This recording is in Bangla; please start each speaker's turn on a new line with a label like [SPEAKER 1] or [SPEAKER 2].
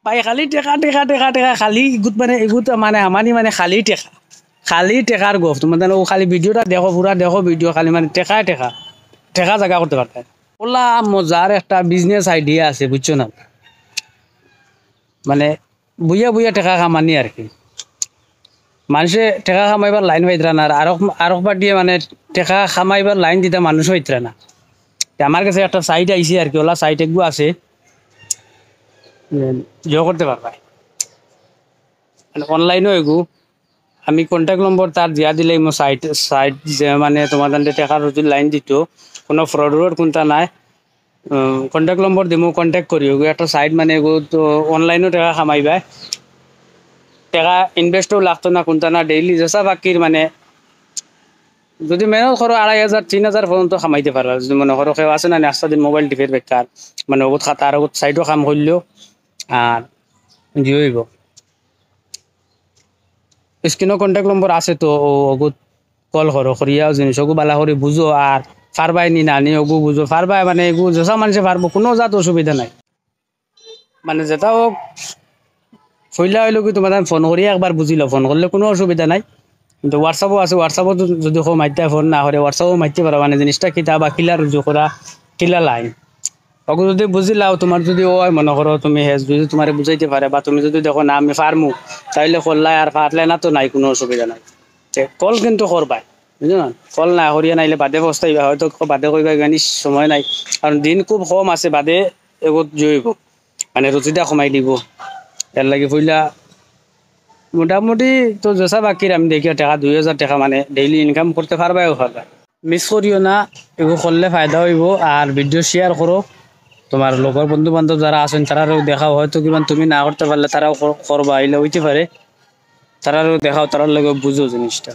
[SPEAKER 1] পাই খালি টেকা টেকা টেকা টেকা খালি এগুত মানে আমানি মানে খালি টেকার গফ তোমার ও খালি ভিডিওটা দেখো পুরা দেখো ভিডিও খালি মানে টেকা জায়গা করতে পারতে ওলা মজার একটা বিজনেস আইডিয়া আছে বুঝছো না মানে বুইয়া বুইয়া টেকা কামানি আর কি মানুষে টেকা কামাইবার লাইন পাইতরা না আর আরক দিয়ে মানে টেকা কামাইবার লাইন দিতে মানুষ পাইতরা না আমার কাছে একটা সাইট আইছে আর কি ওলা সাইট এগুলো আছে করতে পারবা অনলাইনও এগু আমি কন্ট্যাক্ট নম্বর তার দিয়া দিলে সাইট যে মানে তোমাদের টাকার যদি লাইন দিত কোনো ফ্রড কোনটা নাই কন্ট্যাক্ট নম্বর দিমু কন্ট্যাক্ট করি একটা সাইট মানে এগু তো অনলাইনও টাকা কামাইবা টাকা ইনভেস্টও লাগতো না কোনটা না ডেইলি যেসা বাকির মানে যদি মেহনত করো 2,500-3,000 পর্যন্ত কামাইতে পারবা যদি মনে করো কেউ আছে না নেক্সট দিন মোবাইল টিপের বেকার মানে ওগুত খাতা আর ওগুত সাইডও কাম করলেও আর জিওইব স্ক্রিনও কন্ট্যাক্ট নম্বর আছে তো ওগুত কল করো করিয়াও জিনিস ওগু বালা করে বুঝো আর ফারবাই নি নানি ওগু বুঝো ফারবাই মানে এগু যেসা মানুষে পারবো কোনো জাত অসুবিধা নাই মানে যেটা হোক ফইলা হইলো কি তোমার ফোন করিয়া একবার বুঝিল ফোন করলে কোনো অসুবিধা নাই কিন্তু হোয়াটসঅ্যাপও আছে হোয়াটসঅ্যাপও যদি কেউ মাইতে ফোন না করে হোয়াটসঅ্যাপও মাইতে পারো মানে জিনিসটা কিতা বা কিলা রুজু করা কিলা লাইন ওকে যদি বুঝিলাও তোমার যদি ও মনে করো তুমি হেজ যদি তোমার বুঝাইতে পারে বা তুমি যদি দেখো না আমি ফার্মু তাইলে করলাই আর ফাটলে না তো নাই কোনো অসুবিধা নাই কল কিন্তু করবাই বুঝলো না কল না করিয়া নাইলে বাদে বস্তাইবা হয়তো বাদে কইবা গানি সময় নাই কারণ দিন খুব কম আছে বাদে এগত জইব মানে রুচিটা কমাই দিব এর লাগে পইলা মোটামুটি তো যেসা বাকির আমি দেখি টাকা 2,000 টাকা মানে ডেইলি ইনকাম করতে পারবাই মিস করিও না এগুলো করলে ফায়দা হইব আর ভিডিও শেয়ার করো তোমার লোকের বন্ধু বান্ধব যারা আছেন তারাও দেখাও হয়তো কিমান তুমি না করতে পারলে তারাও করবা আইলে হইতে পারে তারাও দেখাও তারার লগে বুঝো জিনিসটা